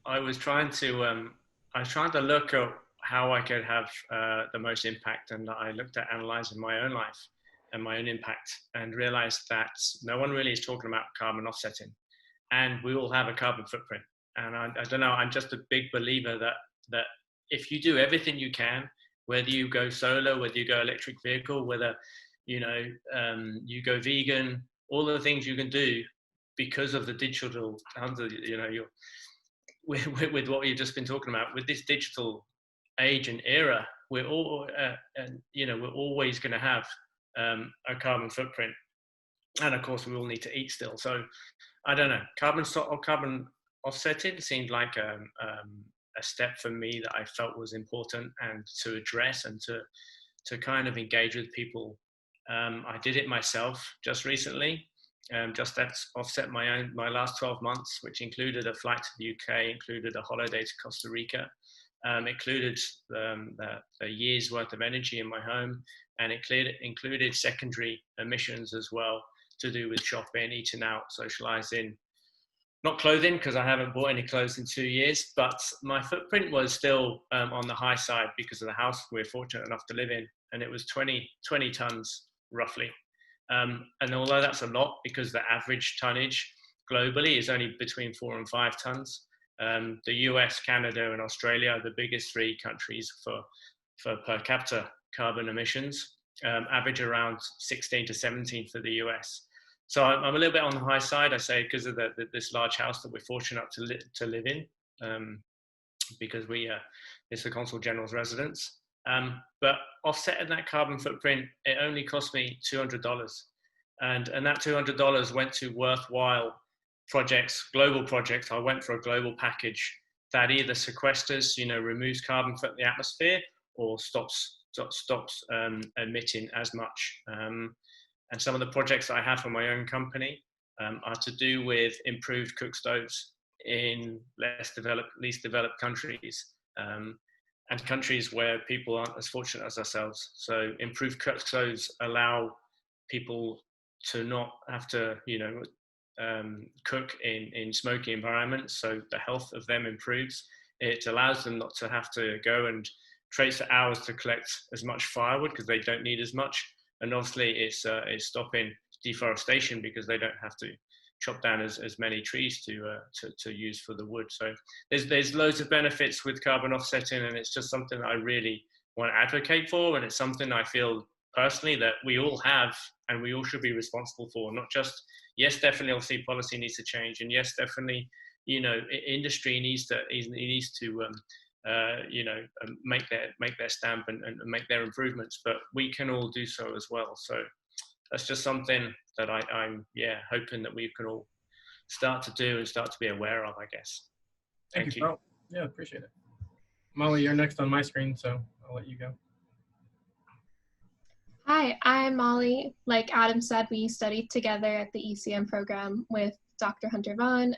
I was trying to look at how I could have the most impact, and I looked at analyzing my own life and my own impact, and realized that no one really is talking about carbon offsetting, and we all have a carbon footprint. And I don't know, I'm just a big believer that if you do everything you can, whether you go solar, whether you go electric vehicle, whether you go vegan, all the things you can do because of the digital, with what you've just been talking about, with this digital age and era, we're all, we're always going to have a carbon footprint, and of course we all need to eat still. So I don't know, carbon offsetting seemed like a step for me that I felt was important and to address and to kind of engage with people. I did it myself just recently. Just to offset my last 12 months, which included a flight to the UK, included a holiday to Costa Rica, included a year's worth of energy in my home, and it included secondary emissions as well, to do with shopping, eating out, socializing. Not clothing, because I haven't bought any clothes in 2 years, but my footprint was still on the high side because of the house we're fortunate enough to live in, and it was 20 tons roughly. And although that's a lot, because the average tonnage globally is only between 4 and 5 tons, the US, Canada, and Australia are the biggest 3 countries for per capita carbon emissions, average around 16 to 17 for the US. So I'm a little bit on the high side, I say, because of this large house that we're fortunate to live in, because it's the Consul General's residence. But offsetting that carbon footprint, it only cost me $200. And that $200 went to worthwhile projects, global projects. I went for a global package that either sequesters, removes carbon from the atmosphere, or stops emitting as much. And some of the projects I have for my own company are to do with improved cook stoves in least developed countries, and countries where people aren't as fortunate as ourselves. So improved cook stoves allow people to not have to, cook in smoky environments, so the health of them improves. It allows them not to have to go and trace for hours to collect as much firewood, because they don't need as much. And obviously it's stopping deforestation, because they don't have to chop down as many trees to use for the wood. So there's loads of benefits with carbon offsetting, and it's just something that I really want to advocate for, and it's something I feel personally that we all have and we all should be responsible for. Not just, yes, definitely, obviously policy needs to change, and yes, definitely, industry needs to make their stamp and make their improvements, but we can all do so as well. So that's just something that I'm hoping that we can all start to do and start to be aware of, I guess. Thank you, Carl. Yeah, appreciate it. Molly, you're next on my screen, so I'll let you go. Hi, I'm Molly. Like Adam said, we studied together at the ECM program with Dr. Hunter Vaughan.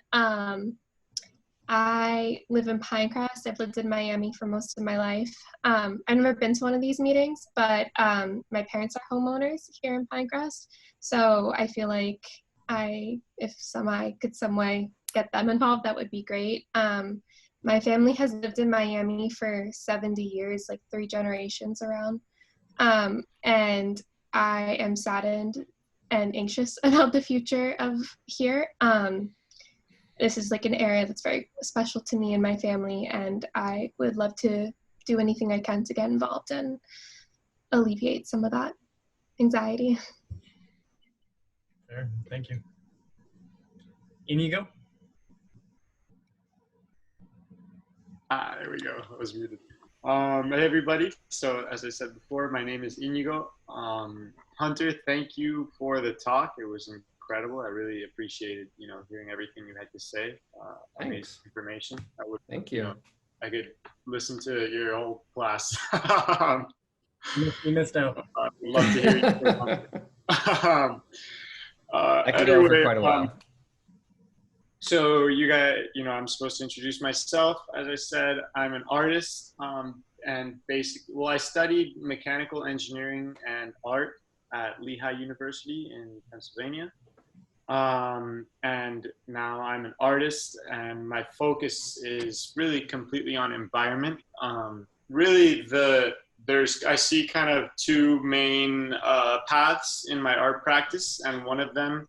I live in Pinecrest. I've lived in Miami for most of my life. I've never been to one of these meetings, but my parents are homeowners here in Pinecrest. So I feel like if I could some way get them involved, that would be great. My family has lived in Miami for 70 years, like 3 generations around. And I am saddened and anxious about the future of here. This is like an area that's very special to me and my family, and I would love to do anything I can to get involved and alleviate some of that anxiety. Fair. Thank you. Inigo? There we go. I was muted. Hey everybody. So as I said before, my name is Inigo. Hunter, thank you for the talk. It was incredible. I really appreciated, hearing everything you had to say. Amazing information. Thank you. I could listen to your whole class. You missed out. I'd love to hear you. I could go for quite a while. So you guys, I'm supposed to introduce myself. As I said, I'm an artist, and basically, I studied mechanical engineering and art at Lehigh University in Pennsylvania. And now I'm an artist, and my focus is really completely on environment. Really, I see kind of two main paths in my art practice, and one of them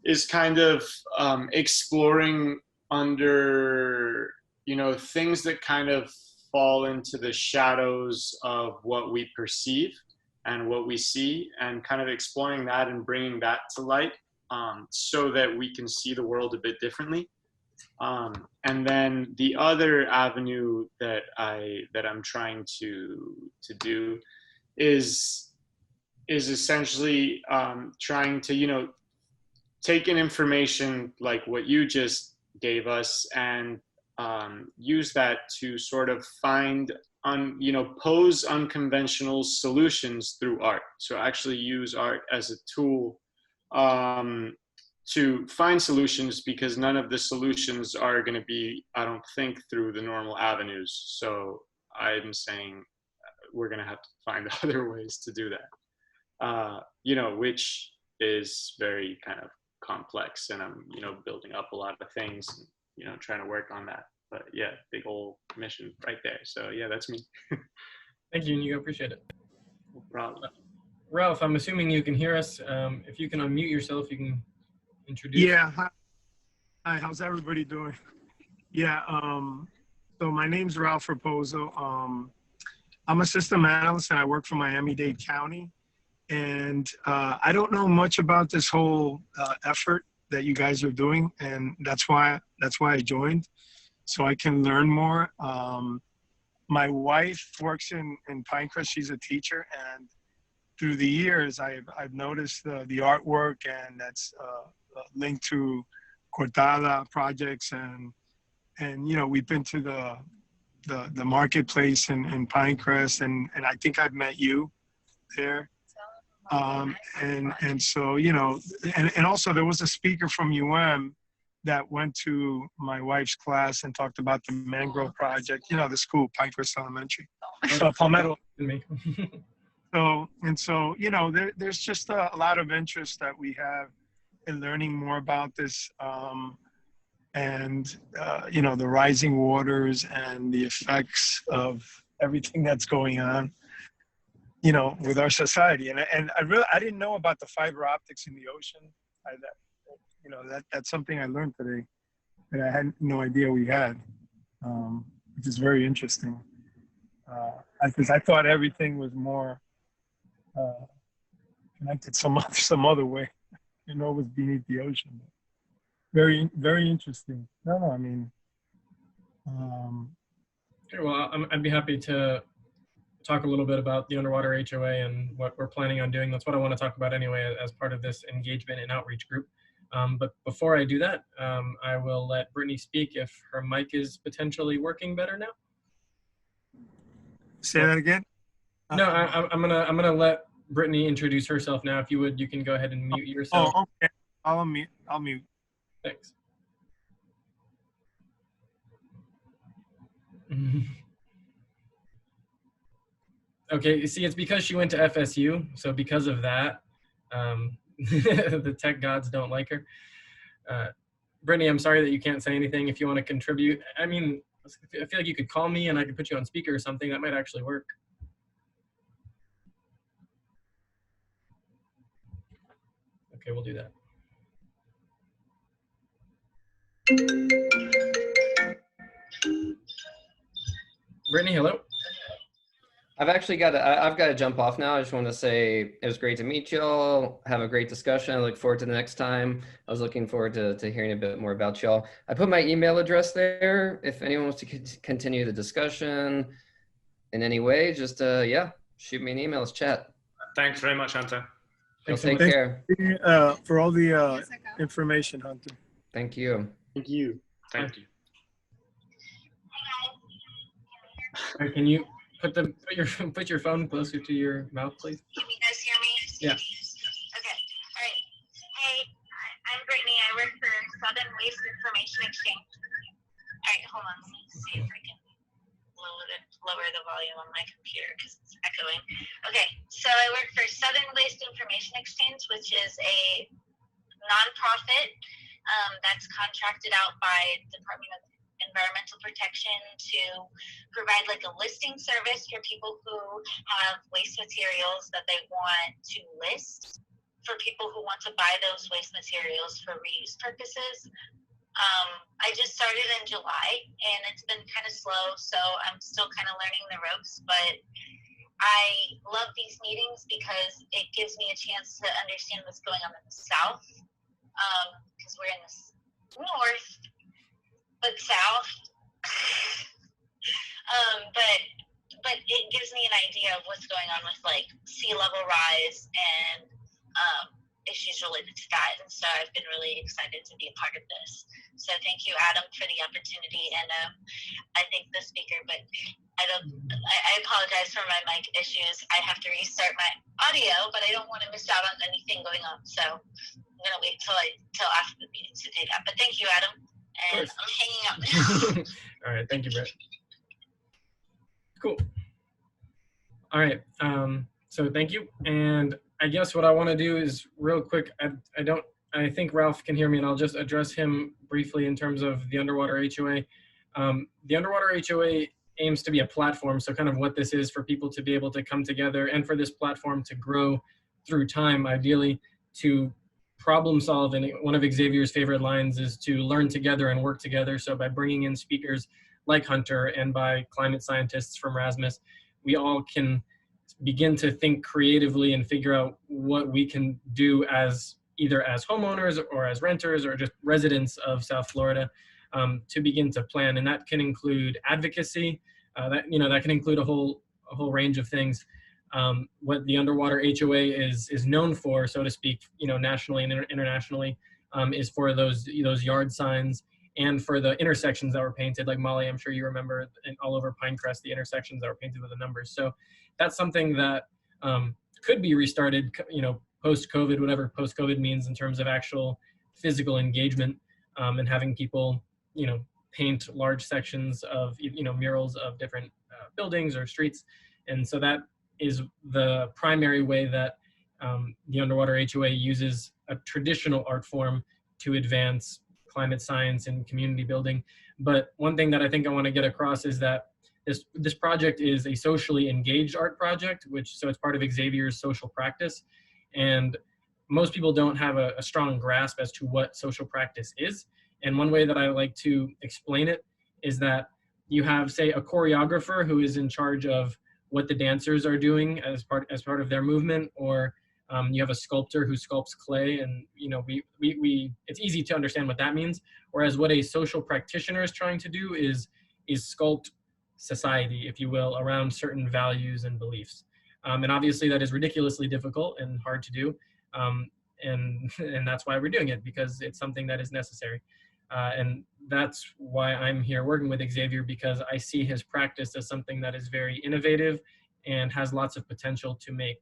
is kind of exploring under, things that kind of fall into the shadows of what we perceive and what we see, and kind of exploring that and bringing that to light, so that we can see the world a bit differently. And then the other avenue that I'm trying to do is essentially trying to take in information like what you just gave us, and use that to sort of find pose unconventional solutions through art. So actually use art as a tool to find solutions, because none of the solutions are going to be, I don't think, through the normal avenues. So I'm saying we're going to have to find other ways to do that, which is very kind of complex, and I'm, building up a lot of things, and, trying to work on that. But yeah, big old mission right there. So yeah, that's me. Thank you, Inigo. Appreciate it. No problem. Ralph, I'm assuming you can hear us. If you can unmute yourself, you can introduce. Yeah. Hi. How's everybody doing? Yeah. So my name's Ralph Raposo. I'm a system analyst, and I work for Miami-Dade County. And I don't know much about this whole effort that you guys are doing, and that's why I joined, so I can learn more. My wife works in Pinecrest. She's a teacher, and through the years, I've noticed the artwork, and that's linked to Cortada Projects, and we've been to the marketplace in Pinecrest, and I think I've met you there. And so, and also there was a speaker from that went to my wife's class and talked about the mangrove project, the school, Pinecrest Elementary, Palmetto. So, there's just a lot of interest that we have in learning more about this, and, the rising waters and the effects of everything that's going on, with our society. And I didn't know about the fiber optics in the ocean. That's something I learned today that I had no idea we had, which is very interesting. Because I thought everything was more connected some other way, it was beneath the ocean. Very, very interesting. No, I mean. Sure, well, I'd be happy to talk a little bit about the Underwater HOA and what we're planning on doing. That's what I want to talk about anyway as part of this engagement and outreach group. But before I do that, I will let Brittany speak if her mic is potentially working better now. Say that again? No, I'm gonna let Brittany introduce herself now. If you would, you can go ahead and mute yourself. Oh, okay. I'll mute. Thanks. Okay, you see, it's because she went to FSU, so because of that, the tech gods don't like her. Brittany, I'm sorry that you can't say anything. If you want to contribute, I mean, I feel like you could call me and I could put you on speaker or something. That might actually work. Okay, we'll do that. Brittany, hello. I've got to jump off now. I just want to say it was great to meet y'all. Have a great discussion. I look forward to the next time. I was looking forward to hearing a bit more about y'all. I put my email address there. If anyone wants to continue the discussion in any way, just shoot me an email. Let's chat. Thanks very much, Hunter. Take care. For all the information, Hunter. Thank you. Thank you. Thank you. Can you put your phone closer to your mouth, please? Can you guys hear me? Yeah. Okay. All right. Hey, I'm Brittany. I work for Southern Waste Information Exchange. All right, hold on. Let me see if I can lower the volume on my computer because it's echoing. Okay, so I work for Southern Waste Information Exchange, which is a nonprofit that's contracted out by Department of Environmental Protection to provide like a listing service for people who have waste materials that they want to list for people who want to buy those waste materials for reuse purposes. I just started in July and it's been kind of slow, so I'm still kind of learning the ropes, but I love these meetings because it gives me a chance to understand what's going on in the South, because we're in the North, but South. But it gives me an idea of what's going on with like sea level rise and issues related to that. And so I've been really excited to be a part of this. So thank you, Adam, for the opportunity. And I think the speaker, but I apologize for my mic issues. I have to restart my audio, but I don't want to miss out on anything going on. So I'm going to wait till after the meeting to do that. But thank you, Adam. And I'm hanging out now. All right. Thank you, Brett. Cool. All right. So thank you. And I guess what I want to do is real quick. I think Ralph can hear me, and I'll just address him briefly in terms of the Underwater HOA. The Underwater HOA aims to be a platform. So kind of what this is for people to be able to come together and for this platform to grow through time, ideally to problem solve. And one of Xavier's favorite lines is to learn together and work together. So by bringing in speakers like Hunter and by climate scientists from Erasmus, we all can begin to think creatively and figure out what we can do as either as homeowners or as renters or just residents of South Florida to begin to plan. And that can include advocacy. That can include a whole range of things. What the Underwater HOA is known for, so to speak, nationally and internationally, is for those yard signs and for the intersections that were painted. Like Molly, I'm sure you remember, all over Pinecrest, the intersections that were painted with the numbers. So that's something that could be restarted, post-COVID, whatever post-COVID means in terms of actual physical engagement, and having people, paint large sections of, murals of different buildings or streets. And so that is the primary way that the Underwater HOA uses a traditional art form to advance climate science and community building. But one thing that I think I want to get across is that this project is a socially engaged art project, so it's part of Xavier's social practice. And most people don't have a strong grasp as to what social practice is. And one way that I like to explain it is that you have, say, a choreographer who is in charge of what the dancers are doing as part of their movement, or you have a sculptor who sculpts clay, and it's easy to understand what that means. Whereas what a social practitioner is trying to do is sculpt society, if you will, around certain values and beliefs. And obviously that is ridiculously difficult and hard to do. And that's why we're doing it, because it's something that is necessary. And that's why I'm here working with Xavier, because I see his practice as something that is very innovative and has lots of potential to make,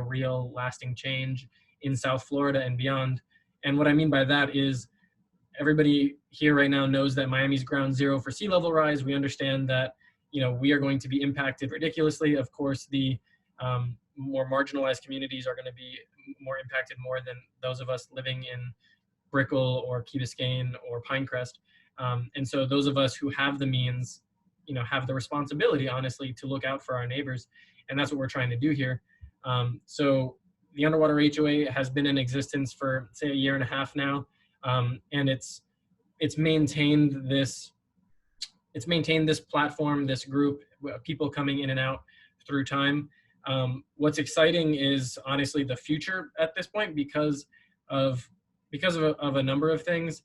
real lasting change in South Florida and beyond. And what I mean by that is everybody here right now knows that Miami's ground zero for sea level rise. We understand that, we are going to be impacted ridiculously. Of course, the more marginalized communities are going to be more impacted more than those of us living in Brickell or Key Biscayne or Pinecrest. And so those of us who have the means, have the responsibility, honestly, to look out for our neighbors. And that's what we're trying to do here. So the Underwater HOA has been in existence for, say, 1.5 years now. And it's maintained this platform, this group, people coming in and out through time. What's exciting is honestly the future at this point, because of a number of things.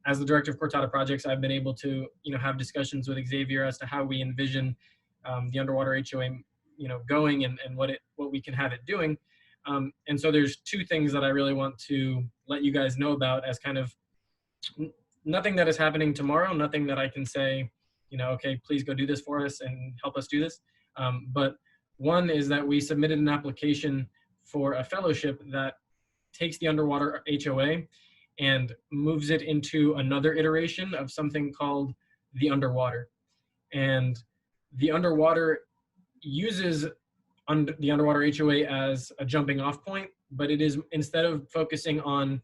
As the director of Cortada Projects, I've been able to have discussions with Xavier as to how we envision the Underwater HOA going and what we can have it doing. And so there's two things that I really want to let you guys know about, as kind of nothing that is happening tomorrow, nothing that I can say, okay, please go do this for us and help us do this. But one is that we submitted an application for a fellowship that takes the Underwater HOA and moves it into another iteration of something called the Underwater. And the Underwater uses the Underwater HOA as a jumping off point, but it is, instead of focusing on,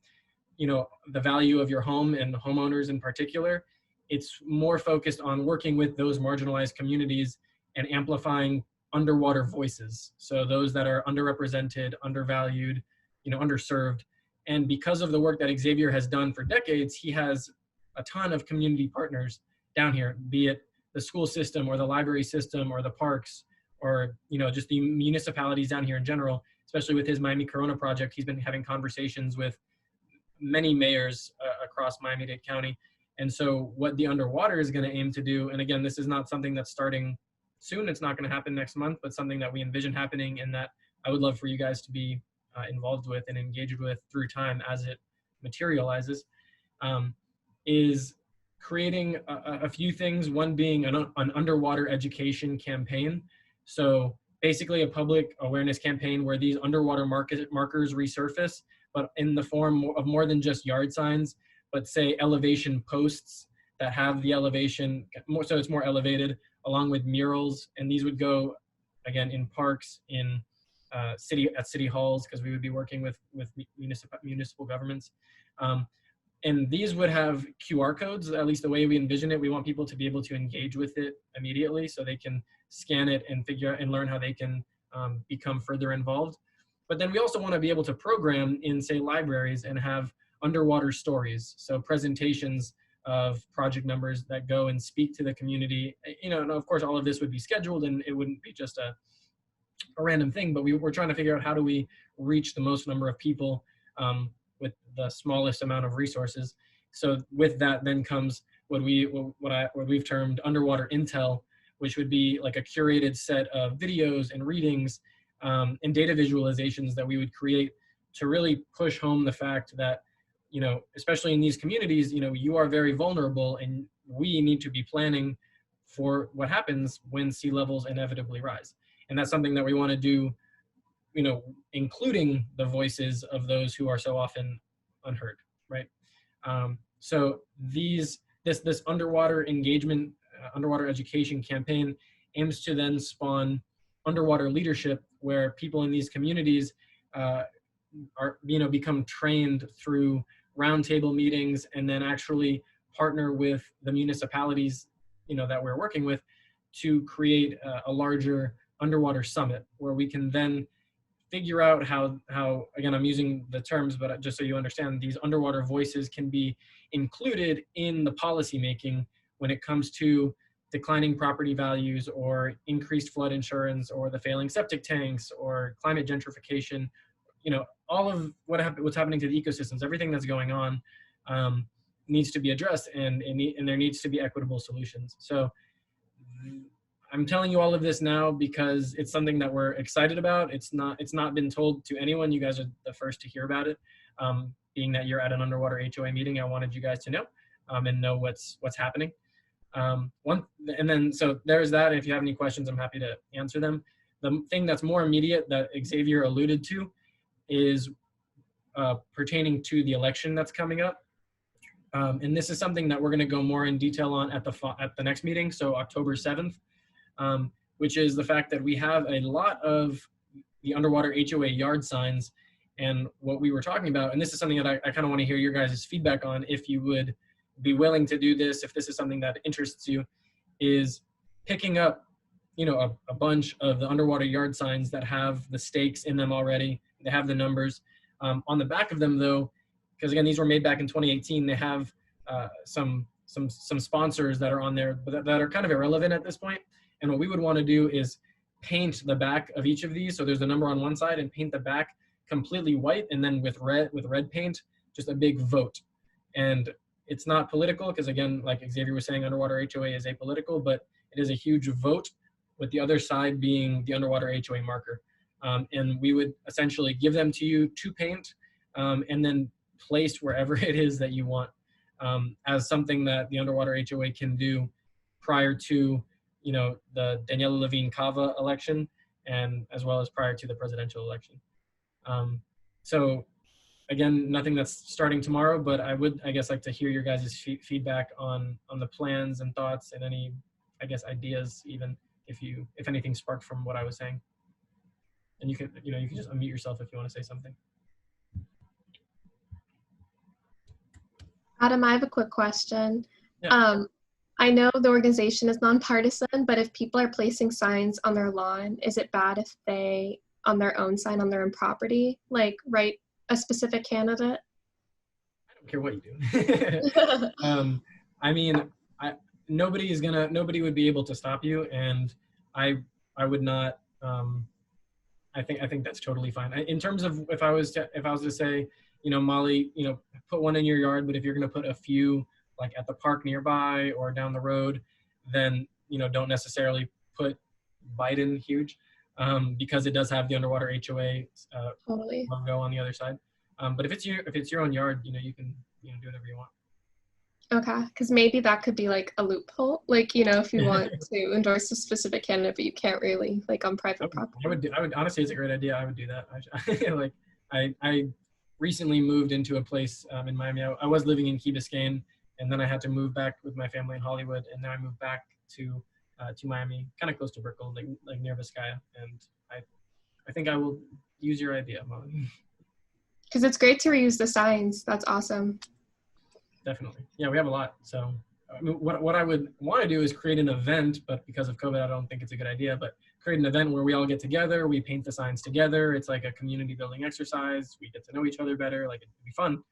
the value of your home and homeowners in particular, it's more focused on working with those marginalized communities and amplifying underwater voices. So those that are underrepresented, undervalued, underserved. And because of the work that Xavier has done for decades, he has a ton of community partners down here, be it the school system or the library system or the parks, or just the municipalities down here in general. Especially with his Miami Corona project, he's been having conversations with many mayors across Miami-Dade County. And so what the Underwater is going to aim to do, and again, this is not something that's starting soon, it's not going to happen next month, but something that we envision happening and that I would love for you guys to be involved with and engaged with through time as it materializes, is creating a few things, one being an underwater education campaign. So basically a public awareness campaign where these underwater markers resurface, but in the form of more than just yard signs, but say elevation posts that have the elevation more, so it's more elevated, along with murals. And these would go, again, in parks, in city halls, because we would be working with municipal governments. And these would have QR codes, at least the way we envision it. We want people to be able to engage with it immediately so they can scan it and figure out and learn how they can become further involved. But then we also want to be able to program in, say, libraries and have underwater stories. So presentations of project members that go and speak to the community. And of course, all of this would be scheduled and it wouldn't be just a random thing, but we're trying to figure out how do we reach the most number of people with the smallest amount of resources. So with that then comes what we've termed underwater intel, which would be like a curated set of videos and readings and data visualizations that we would create to really push home the fact that, especially in these communities, you are very vulnerable and we need to be planning for what happens when sea levels inevitably rise. And that's something that we want to do, including the voices of those who are so often unheard, right? So this underwater engagement, underwater education campaign aims to then spawn underwater leadership, where people in these communities become trained through roundtable meetings, and then actually partner with the municipalities, that we're working with, to create a larger underwater summit, where we can then figure out how again, I'm using the terms, but just so you understand, these underwater voices can be included in the policy making when it comes to declining property values or increased flood insurance or the failing septic tanks or climate gentrification, all of what's happening to the ecosystems, everything that's going on needs to be addressed, and there needs to be equitable solutions. So I'm telling you all of this now because it's something that we're excited about. It's not been told to anyone. You guys are the first to hear about it. Being that you're at an Underwater HOA meeting, I wanted you guys to know and know what's happening. So there's that. If you have any questions, I'm happy to answer them. The thing that's more immediate that Xavier alluded to is pertaining to the election that's coming up. And this is something that we're going to go more in detail on at the next meeting, so October 7th, which is the fact that we have a lot of the Underwater HOA yard signs. And what we were talking about, and this is something that I kind of want to hear your guys' feedback on, if you would be willing to do this, if this is something that interests you, is picking up, a bunch of the underwater yard signs that have the stakes in them already. They have the numbers. On the back of them, though, because again, these were made back in 2018, they have some sponsors that are on there, but that are kind of irrelevant at this point. And what we would want to do is paint the back of each of these. So there's the number on one side, and paint the back completely white, and then with red paint, just a big vote. And it's not political, because again, like Xavier was saying, Underwater HOA is apolitical, but it is a huge vote, with the other side being the Underwater HOA marker. And we would essentially give them to you to paint, and then place wherever it is that you want, as something that the Underwater HOA can do prior to, the Daniela Levine Cava election, and as well as prior to the presidential election. So again, nothing that's starting tomorrow, but I would, like to hear your guys' feedback on the plans and thoughts, and any, ideas, even if anything sparked from what I was saying. And you can just unmute yourself if you want to say something. Adam, I have a quick question. Yeah. I know the organization is nonpartisan, but if people are placing signs on their lawn, is it bad if they, on their own sign on their own property, like write a specific candidate? I don't care what you do. I mean, nobody would be able to stop you, and I would not. I think that's totally fine. In terms of if I was to say, Molly, put one in your yard, but if you're going to put a few like at the park nearby or down the road, then don't necessarily put Biden huge, because it does have the Underwater HOA Totally. logo on the other side. But if it's your own yard, you can do whatever you want. Okay, because maybe that could be like a loophole, like if you want to endorse a specific candidate, but you can't really, like on private property. I would honestly, it's a great idea. I would do that. Like I recently moved into a place in Miami. I was living in Key Biscayne, and then I had to move back with my family in Hollywood, and now I moved back to Miami, kind of close to Brickell, like near Vizcaya. And I think I will use your idea, Molly. Because it's great to reuse the signs. That's awesome. Definitely. Yeah, we have a lot. So I mean, what I would want to do is create an event, but because of COVID, I don't think it's a good idea, but create an event where we all get together, we paint the signs together. It's like a community building exercise. We get to know each other better. Like it'd be fun.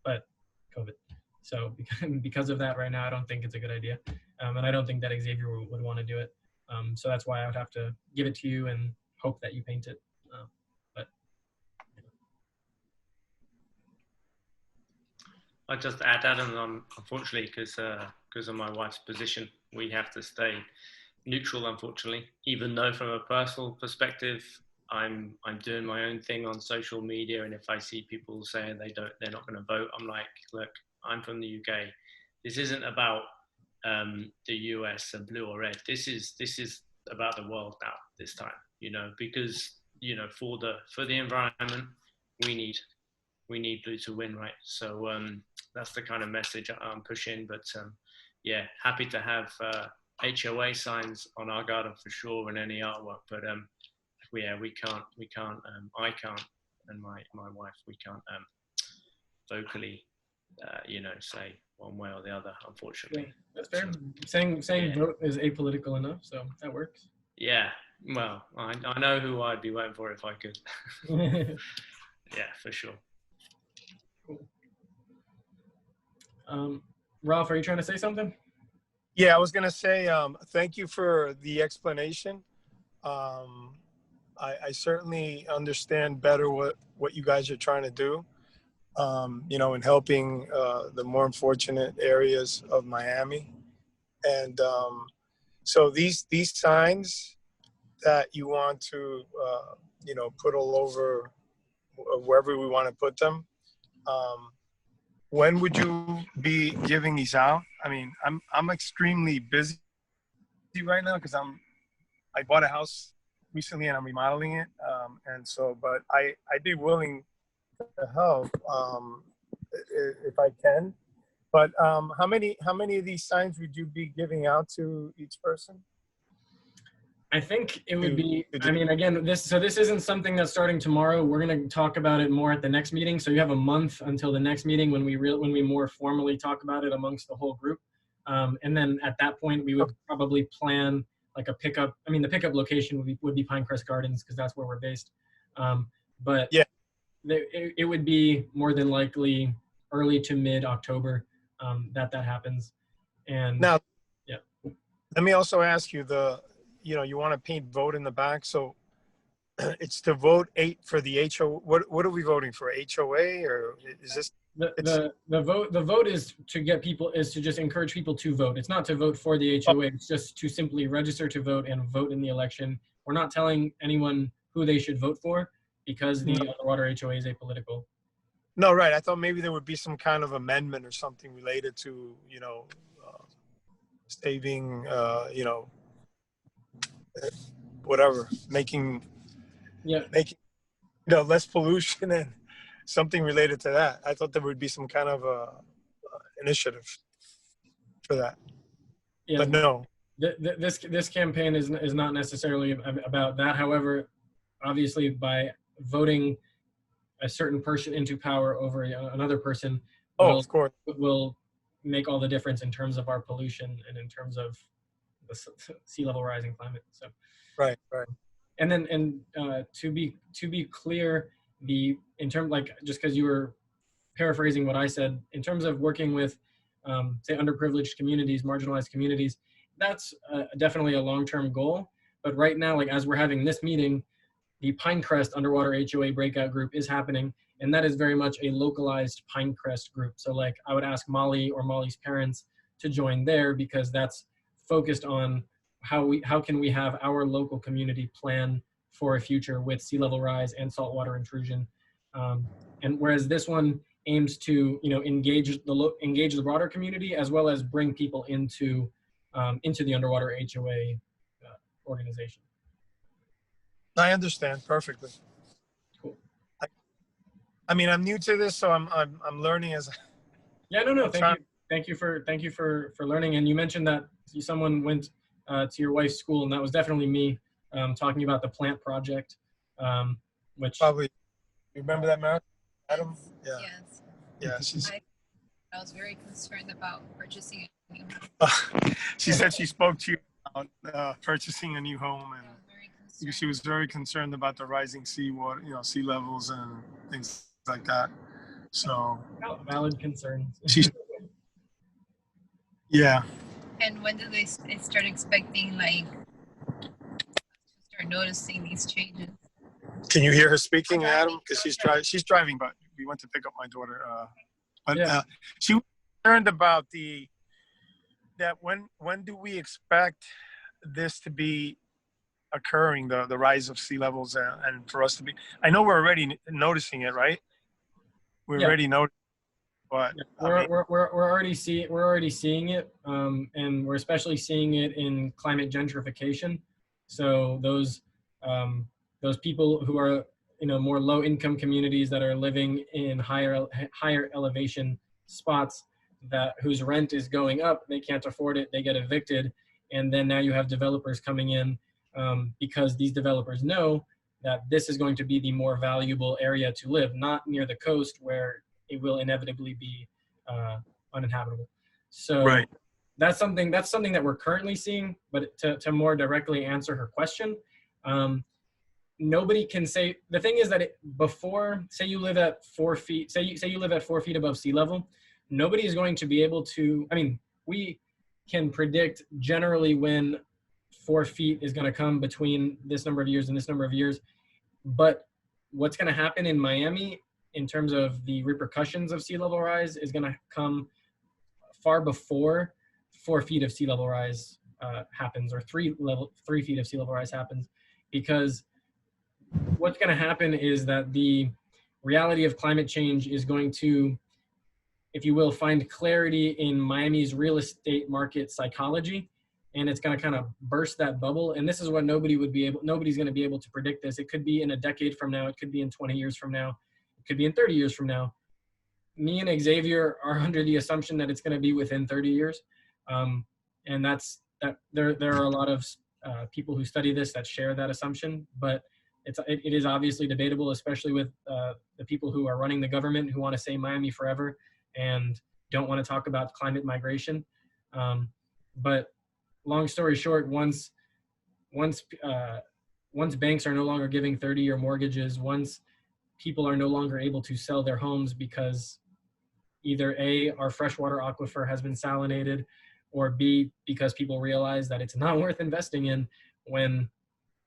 But COVID. So because of that right now, I don't think it's a good idea. And I don't think that Xavier would want to do it. So that's why I would have to give it to you and hope that you paint it. I just add, Adam, unfortunately, because of my wife's position, we have to stay neutral, unfortunately, even though from a personal perspective, I'm doing my own thing on social media. And if I see people saying they're not going to vote, I'm like, look, I'm from the UK. This isn't about the US and blue or red. This is about the world now, this time, because, for the environment, we need blue to win, right? So that's the kind of message I'm pushing. But yeah, happy to have HOA signs on our garden for sure, and any artwork. But yeah, we can't. I can't, and my wife, we can't vocally, say one way or the other. Unfortunately, yeah, that's fair. Saying yeah. Vote is apolitical enough, so that works. Yeah. Well, I know who I'd be voting for if I could. Yeah, for sure. Cool. Ralph, are you trying to say something? Yeah, I was gonna say thank you for the explanation. I certainly understand better what you guys are trying to do, in helping the more unfortunate areas of Miami. And so these signs that you want to put all over wherever we want to put them, when would you be giving these out? I mean, I'm extremely busy right now because I bought a house recently and I'm remodeling it, and so, but I'd be willing to help if I can. But how many of these signs would you be giving out to each person? I think it would be, I mean, again, this isn't something that's starting tomorrow. We're going to talk about it more at the next meeting. So you have a month until the next meeting when we more formally talk about it amongst the whole group. And then at that point, we would probably plan like a pickup. I mean, the pickup location would be Pinecrest Gardens because that's where we're based. But yeah, it would be more than likely early to mid-October that happens. And now, yeah. Let me also ask you you want to paint vote in the back. So it's to vote 8 for the HOA. What are we voting for? HOA, or is this? The vote is to just encourage people to vote. It's not to vote for the HOA. It's just to simply register to vote and vote in the election. We're not telling anyone who they should vote for because the Underwater HOA is apolitical. No, right. I thought maybe there would be some kind of amendment or something related to, saving, whatever, making less pollution and something related to that. I thought there would be some kind of initiative for that. Yeah, but no. This campaign is not necessarily about that. However, obviously by voting a certain person into power over another person Of course. will make all the difference in terms of our pollution and in terms of the sea level rising climate. So Right. and then to be clear, in terms, like, just because you were paraphrasing what I said, in terms of working with say underprivileged communities, marginalized communities, that's definitely a long-term goal. But right now, like as we're having this meeting, the Pinecrest Underwater HOA breakout group is happening, and that is very much a localized Pinecrest group. So like I would ask Molly or Molly's parents to join there, because that's focused on how can we have our local community plan for a future with sea level rise and saltwater intrusion. And whereas this one aims to engage the broader community as well as bring people into the Underwater HOA organization. I understand perfectly. Cool. I mean, I'm new to this, so I'm learning as. Yeah, no. Thank you for learning. And you mentioned that someone went to your wife's school, and that was definitely me talking about the plant project, which probably. You remember that, Mary? Adam? Yeah. Yes. Yeah. I was very concerned about purchasing a new home. She said she spoke to you about purchasing a new home, and she was very concerned about the rising sea levels and things like that. So valid concerns. Yeah. And when do they start expecting, like, to start noticing these changes? Can you hear her speaking, Adam? Because she's driving, but we went to pick up my daughter. She was concerned about that when do we expect this to be occurring, the rise of sea levels, and for us to be, I know we're already noticing it, right? We're already noticing, but we're already seeing it, and we're especially seeing it in climate gentrification. So those people who are more low income communities that are living in higher elevation spots, whose rent is going up, they can't afford it, they get evicted, and then now you have developers coming in because these developers know that this is going to be the more valuable area to live, not near the coast where it will inevitably be uninhabitable. So that's something that we're currently seeing. But to more directly answer her question, nobody can say, the thing is that before, say you live at 4 feet, say you live at 4 feet above sea level, nobody is going to be able to, we can predict generally when 4 feet is going to come between this number of years and this number of years. But what's going to happen in Miami in terms of the repercussions of sea level rise is going to come far before 4 feet of sea level rise happens, or 3 feet of sea level rise happens, because what's going to happen is that the reality of climate change is going to, if you will, find clarity in Miami's real estate market psychology, and it's going to kind of burst that bubble. And this is what nobody's going to be able to predict this. It could be in a decade from now. It could be in 20 years from now. It could be in 30 years from now. Me and Xavier are under the assumption that it's going to be within 30 years. And there are a lot of people who study this that share that assumption, but it is obviously debatable, especially with the people who are running the government, who want to say Miami forever and don't want to talk about climate migration. But long story short, once banks are no longer giving 30-year mortgages, once people are no longer able to sell their homes because either A, our freshwater aquifer has been salinated, or B, because people realize that it's not worth investing in when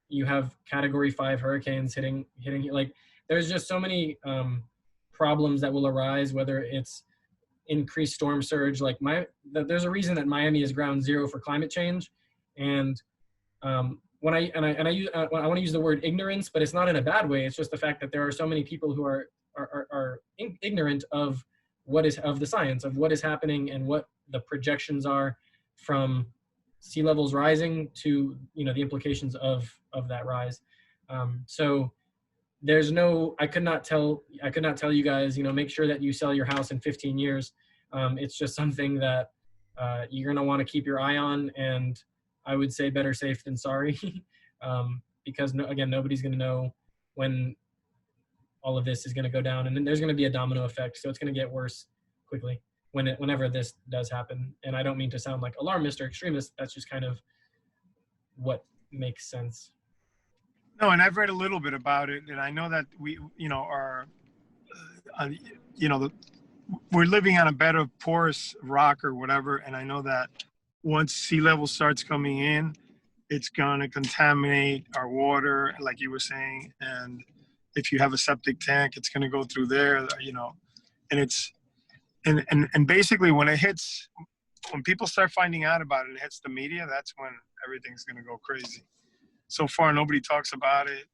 you have Category 5 hurricanes hitting, like, there's just so many problems that will arise, whether it's increased storm surge. Like there's a reason that Miami is ground zero for climate change. And when I want to use the word ignorance, but it's not in a bad way. It's just the fact that there are so many people who are ignorant of the science of what is happening and what the projections are from sea levels rising to the implications of that rise. So there's I could not tell you guys, make sure that you sell your house in 15 years. It's just something that you're going to want to keep your eye on, and I would say better safe than sorry, because again, nobody's going to know when all of this is going to go down, and then there's going to be a domino effect. So it's going to get worse quickly whenever this does happen. And I don't mean to sound like alarmist or extremist. That's just kind of what makes sense. No, and I've read a little bit about it, and I know that we, we're living on a bed of porous rock or whatever, and I know that once sea level starts coming in, it's going to contaminate our water, like you were saying, and if you have a septic tank, it's going to go through there, and it's, and basically when people start finding out about it, it hits the media, that's when everything's going to go crazy. So far, nobody talks about it.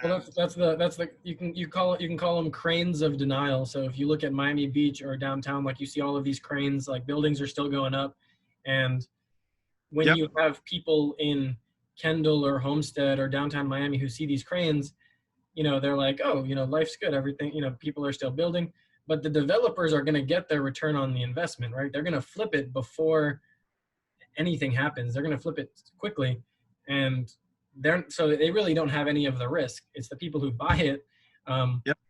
Well, that's the you can call them cranes of denial. So if you look at Miami Beach or downtown, like you see all of these cranes, like buildings are still going up, and when you have people in Kendall or Homestead or downtown Miami who see these cranes, they're like, oh, life's good, everything, people are still building, but the developers are going to get their return on the investment, right? They're going to flip it before anything happens. They're going to flip it quickly, and so they really don't have any of the risk. It's the people who buy it,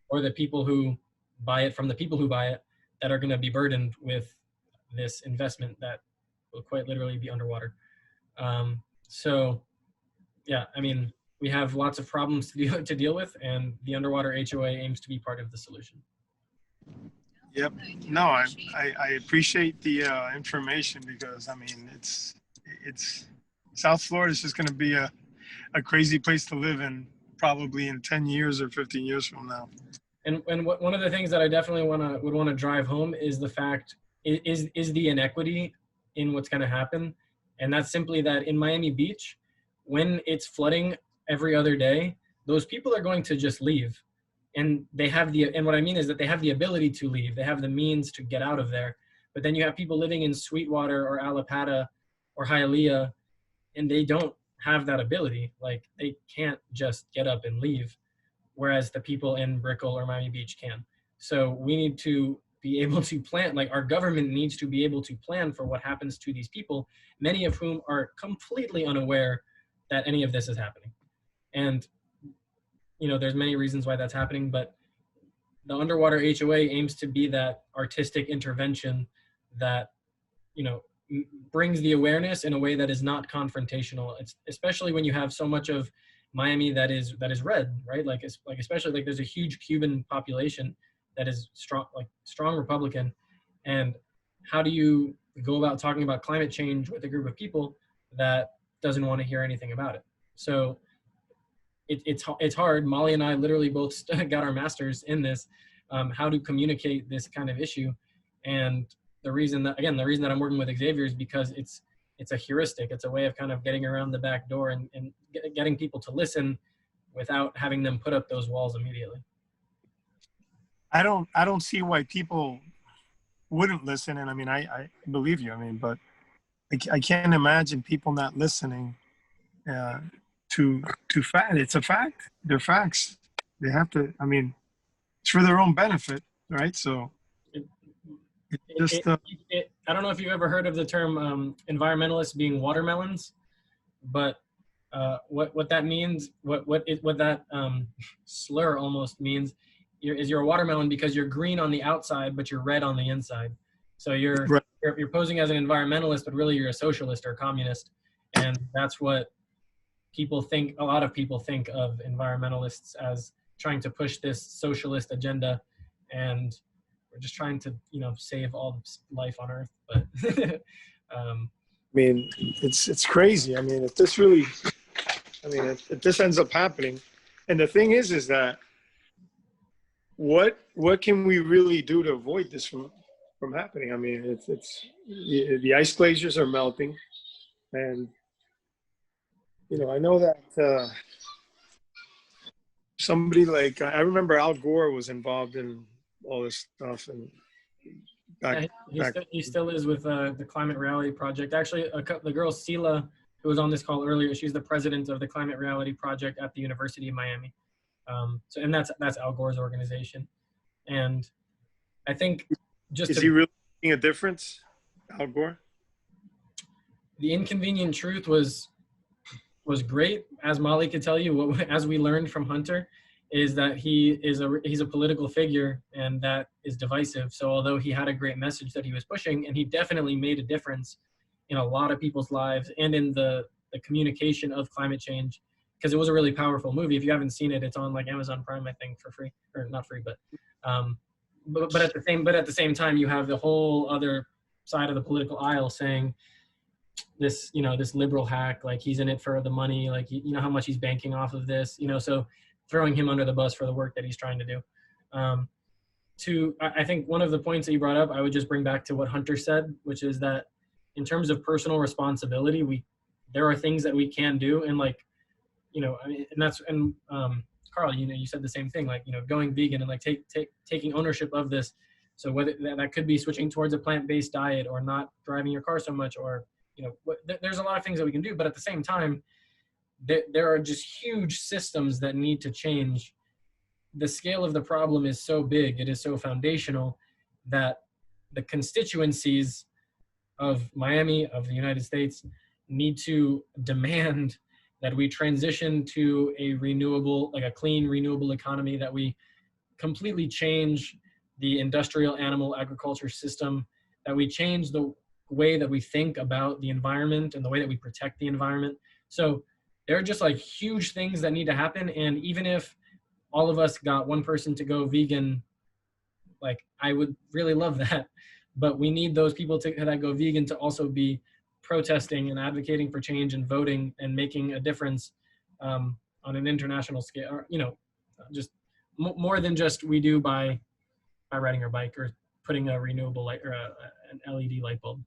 or the people who buy it from the people who buy it, that are going to be burdened with this investment that will quite literally be underwater. So yeah, I mean, we have lots of problems to deal with, and the Underwater HOA aims to be part of the solution. Yep. No, I appreciate the information, because I mean, it's South Florida is just going to be a crazy place to live in, probably in 10 years or 15 years from now. And one of the things that I definitely would want to drive home is the fact is the inequity in what's going to happen. And that's simply that in Miami Beach, when it's flooding every other day, those people are going to just leave. And and what I mean is that they have the ability to leave. They have the means to get out of there. But then you have people living in Sweetwater or Alapata or Hialeah, and they don't have that ability. Like, they can't just get up and leave, whereas the people in Brickell or Miami Beach can. So we need to be able to plan, like our government needs to be able to plan for what happens to these people, many of whom are completely unaware that any of this is happening. And there's many reasons why that's happening, but the Underwater HOA aims to be that artistic intervention that, brings the awareness in a way that is not confrontational. It's especially when you have so much of Miami that is red, right? Like especially like there's a huge Cuban population that is strong Republican. And how do you go about talking about climate change with a group of people that doesn't want to hear anything about it? So it's hard. Molly and I literally both got our masters in this, how to communicate this kind of issue. And the reason that I'm working with Xavier is because it's a heuristic. It's a way of kind of getting around the back door and getting people to listen without having them put up those walls immediately. I don't see why people wouldn't listen. And I mean, I believe you. I mean, but I can't imagine people not listening to fact. It's a fact. They're facts. They have to, I mean, it's for their own benefit, right? So I don't know if you've ever heard of the term environmentalists being watermelons, but what that means, what that slur almost means, you're a watermelon because you're green on the outside, but you're red on the inside. So you're posing as an environmentalist, but really you're a socialist or a communist, and that's what people think. A lot of people think of environmentalists as trying to push this socialist agenda, and we're just trying to, save all life on Earth. But I mean, it's crazy. I mean, if this ends up happening, and the thing is that what can we really do to avoid this from happening? I mean, the ice glaciers are melting, and I know that somebody like, I remember Al Gore was involved in all this stuff, and he still is with the Climate Reality Project. Actually, the girl Sela, who was on this call earlier, she's the president of the Climate Reality Project at the University of Miami. And that's Al Gore's organization. And I think is he really making a difference, Al Gore? The Inconvenient Truth was great, as Molly could tell you. As we learned from Hunter, is that he's a political figure, and that is divisive. So although he had a great message that he was pushing, and he definitely made a difference in a lot of people's lives and in the communication of climate change, because it was a really powerful movie. If you haven't seen it, it's on like Amazon Prime, I think, for free, or not free, but at the same time, you have the whole other side of the political aisle saying this, this liberal hack, like he's in it for the money, like you know how much he's banking off of this, so throwing him under the bus for the work that he's trying to do. I think one of the points that you brought up, I would just bring back to what Hunter said, which is that in terms of personal responsibility, there are things that we can do, and like, Carl, you said the same thing, like, going vegan and like taking ownership of this. So whether that could be switching towards a plant-based diet, or not driving your car so much, or, there's a lot of things that we can do, but at the same time, there are just huge systems that need to change. The scale of the problem is so big, it is so foundational, that the constituencies of Miami, of the United States, need to demand that we transition to a renewable, like a clean, renewable economy, that we completely change the industrial animal agriculture system, that we change the way that we think about the environment and the way that we protect the environment. So there are just like huge things that need to happen. And even if all of us got one person to go vegan, like I would really love that. But we need those people that go vegan to also be protesting and advocating for change and voting and making a difference on an international scale, or, just more than just we do by riding our bike or putting a renewable light or an LED light bulb,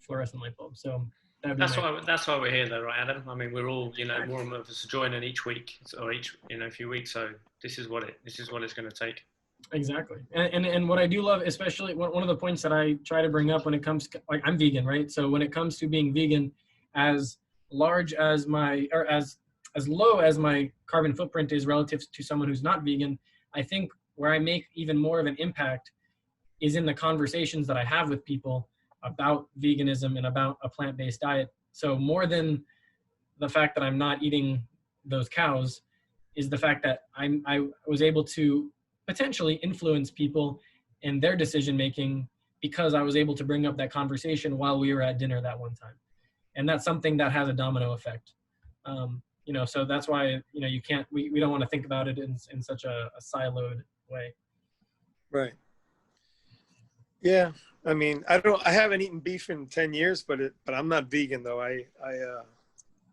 fluorescent light bulb. So that's why we're here, though, right, Adam? I mean, we're all, more and more of us joining each week, or each, few weeks. So this is what it's going to take. Exactly. And what I do love, especially one of the points that I try to bring up when it comes to, like, I'm vegan, right? So when it comes to being vegan, as large as as low as my carbon footprint is relative to someone who's not vegan, I think where I make even more of an impact is in the conversations that I have with people about veganism and about a plant-based diet. So more than the fact that I'm not eating those cows is the fact that I was able to potentially influence people in their decision-making because I was able to bring up that conversation while we were at dinner that one time. And that's something that has a domino effect. So that's why, we don't want to think about it in such a siloed way. Right. Yeah. I mean, I haven't eaten beef in 10 years, but I'm not vegan though. I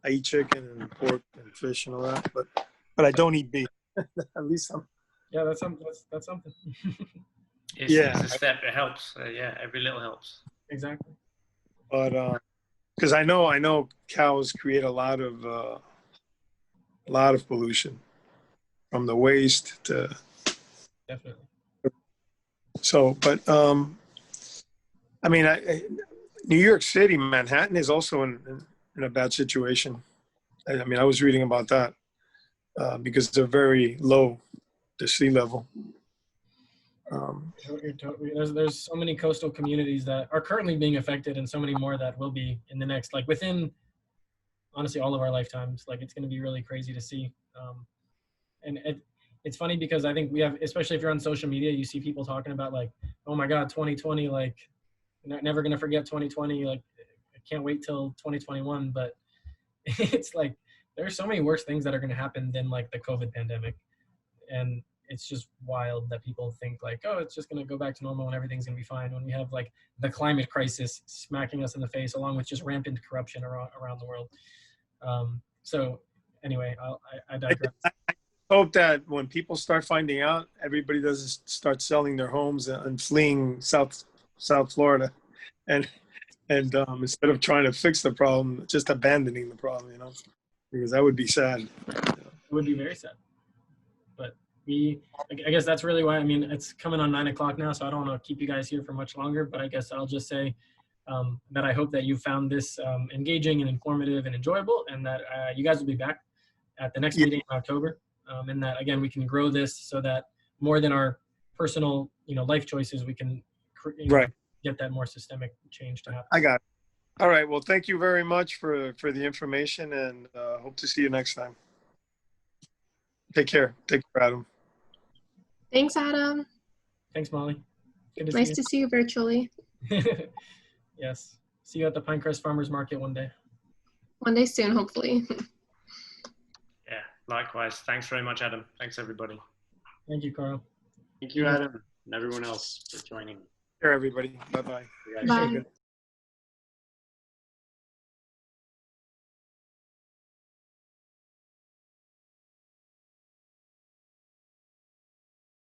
eat chicken and pork and fish and all that, but I don't eat beef. At least I'm. Yeah, that's something. It's a step. It helps. Every little helps. Exactly. But because I know cows create a lot of pollution, from the waste to. Definitely. So, but I mean, New York City, Manhattan is also in a bad situation. I mean, I was reading about that because they're very low, the sea level. There's so many coastal communities that are currently being affected, and so many more that will be in the next, like within, honestly, all of our lifetimes. Like, it's going to be really crazy to see. And it's funny because I think we have, especially if you're on social media, you see people talking about like, oh my God, 2020, like never going to forget 2020. Like, I can't wait till 2021. But it's like, there's so many worse things that are going to happen than like the COVID pandemic. And it's just wild that people think like, oh, it's just going to go back to normal and everything's going to be fine, when we have like the climate crisis smacking us in the face, along with just rampant corruption around the world. So anyway, I digress. I hope that when people start finding out, everybody doesn't start selling their homes and fleeing South Florida, and instead of trying to fix the problem, just abandoning the problem, because that would be sad. It would be very sad. But I guess that's really why, I mean, it's coming on 9 o'clock now, so I don't want to keep you guys here for much longer, but I guess I'll just say that I hope that you found this engaging and informative and enjoyable, and that you guys will be back at the next meeting in October. And that, again, we can grow this so that more than our personal, life choices, we can get that more systemic change to happen. I got it. All right. Well, thank you very much for the information, and hope to see you next time. Take care. Take care, Adam. Thanks, Adam. Thanks, Molly. Good to Nice see to see you virtually. you. Yes. See you at the Pinecrest Farmers Market one day. One day soon, hopefully. Yeah, likewise. Thanks very much, Adam. Thanks, everybody. Thank you, Carl. Thank you, Adam, and everyone else for joining. Take care, everybody. Bye-bye. You guys- Bye.